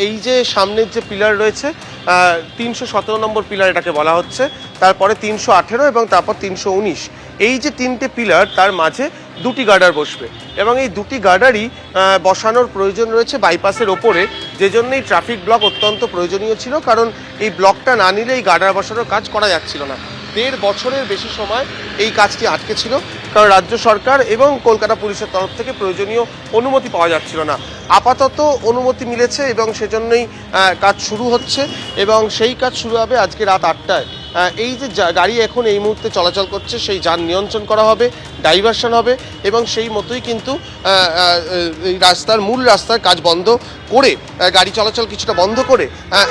এই যে সামনের যে পিলার রয়েছে 317 নম্বর পিলার এটাকে বলা হচ্ছে, তারপরে 318 এবং তারপর 319, এই যে তিনটে পিলার তার মাঝে দুটি গার্ডার বসবে এবং এই দুটি গার্ডারই বসানোর প্রয়োজন রয়েছে বাইপাসের ওপরে, যে জন্য এই ট্রাফিক ব্লক অত্যন্ত প্রয়োজনীয় ছিল, কারণ এই ব্লকটা না নিলে এই গার্ডার বসানোর কাজ করা যাচ্ছিল না। 1.5 বছরের বেশি সময় এই কাজটি আটকে ছিল, কারণ রাজ্য সরকার এবং কলকাতা পুলিশের তরফ থেকে প্রয়োজনীয় অনুমতি পাওয়া যাচ্ছিল না। আপাতত অনুমতি মিলেছে এবং সেজন্যই কাজ শুরু হচ্ছে এবং সেই কাজ শুরু হবে আজকে রাত 8টায়। এই যে গাড়ি এখন এই মুহূর্তে চলাচল করছে সেই যান নিয়ন্ত্রণ করা হবে, ডাইভারশন হবে এবং সেই মতোই কিন্তু এই মূল রাস্তার কাজ বন্ধ করে, গাড়ি চলাচল কিছুটা বন্ধ করে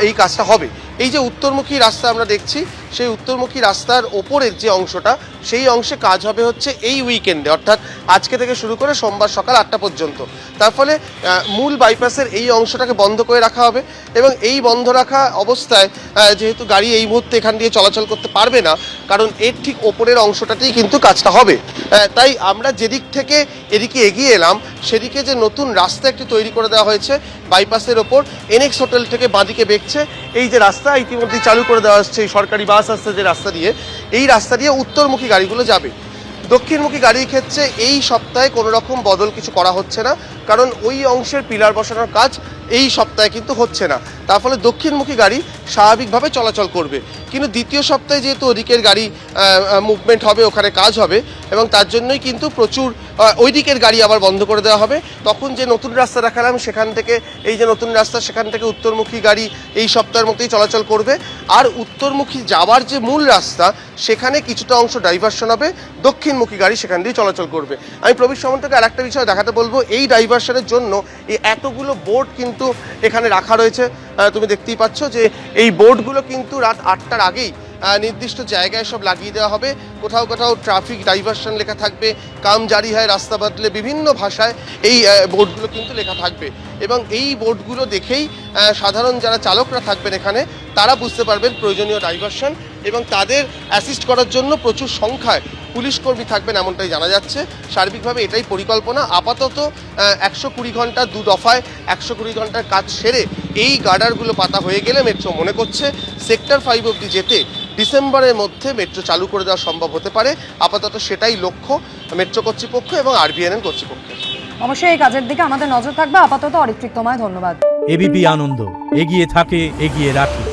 এই কাজটা হবে। এই যে উত্তরমুখী রাস্তা আমরা দেখছি, সেই উত্তরমুখী রাস্তার ওপরের যে অংশটা, সেই অংশে কাজ হবে হচ্ছে এই উইকেন্ডে, অর্থাৎ আজকে থেকে শুরু করে সোমবার সকাল 8টা পর্যন্ত। তার ফলে মূল বাইপাসের এই অংশটাকে বন্ধ করে রাখা হবে এবং এই বন্ধ রাখা অবস্থায় যেহেতু গাড়ি এই মুহূর্তে এখান দিয়ে চলাচল করতে পারবে না, কারণ এর ঠিক ওপরের অংশটাতেই কিন্তু কাজটা হবে। তাই আমরা যেদিক থেকে এদিকে এগিয়ে এলাম, সেদিকে যে নতুন রাস্তা একটি তৈরি করে দেওয়া হয়েছে বাইপাসের ওপর, এনএক্স হোটেল থেকে বাঁদিকে বেঁকছে এই যে রাস্তা ইতিমধ্যেই চালু করে দেওয়া হচ্ছে, এই সরকারি বাস আসছে যে রাস্তা দিয়ে, এই রাস্তা দিয়ে উত্তরমুখী গাড়িগুলো যাবে। দক্ষিণমুখী গাড়ির ক্ষেত্রে এই সপ্তাহে কোনো রকম বদল কিছু করা হচ্ছে না, কারণ ওই অংশের পিলার বসানোর কাজ এই সপ্তাহে কিন্তু হচ্ছে না। তার ফলে দক্ষিণমুখী গাড়ি স্বাভাবিকভাবে চলাচল করবে, কিন্তু দ্বিতীয় সপ্তাহে যেহেতু ওদিকের গাড়ি মুভমেন্ট হবে, ওখানে কাজ হবে এবং তার জন্যই কিন্তু প্রচুর ওই দিকের গাড়ি আবার বন্ধ করে দেওয়া হবে। তখন যে নতুন রাস্তা দেখালাম সেখান থেকে, এই যে নতুন রাস্তা সেখান থেকে উত্তরমুখী গাড়ি এই সপ্তাহের মতোই চলাচল করবে, আর উত্তরমুখী যাওয়ার যে মূল রাস্তা সেখানে কিছুটা অংশ ডাইভারশন হবে, দক্ষিণমুখী গাড়ি সেখান দিয়ে চলাচল করবে। আমি প্রবীর সামন্তকে আর একটা বিষয় দেখাতে বলবো, এই ডাইভারশনের জন্য এই এতগুলো বোর্ড কিন্তু এখানে রাখা রয়েছে। তুমি দেখতেই পাচ্ছ যে এই বোর্ডগুলো কিন্তু রাত 8টার আগেই নির্দিষ্ট জায়গায় সব লাগিয়ে দেওয়া হবে। কোথাও কোথাও ট্রাফিক ডাইভারশন লেখা থাকবে, কাম জারি হয় রাস্তা বদলে, বিভিন্ন ভাষায় এই বোর্ডগুলো কিন্তু লেখা থাকবে এবং এই বোর্ডগুলো দেখেই সাধারণ যারা চালকরা থাকবেন এখানে, তারা বুঝতে পারবেন প্রয়োজনীয় ডাইভারশন এবং তাদের অ্যাসিস্ট করার জন্য প্রচুর সংখ্যায় পুলিশ কর্মী থাকবেন এমনটাই জানা যাচ্ছে। সার্বিকভাবে এটাই পরিকল্পনা। আপাতত 120 ঘন্টা 2 দফায় 120 ঘন্টার কাজ সেরে এই গার্ডারগুলো পাতা হয়ে গেলে মেট্রো মনে করছে সেক্টর 5 অবধি যেতে ডিসেম্বরের মধ্যে মেট্রো চালু করে দেওয়া সম্ভব হতে পারে। আপাতত সেটাই লক্ষ্য মেট্রো কর্তৃপক্ষ এবং আরবিএনএল কর্তৃপক্ষের। অবশ্যই এই কাজের দিকে আমাদের নজর থাকবে। আপাতত অরিত্রিক, তোমায় ধন্যবাদ। এবিপি আনন্দ, এগিয়ে থাকে, এগিয়ে রাখে।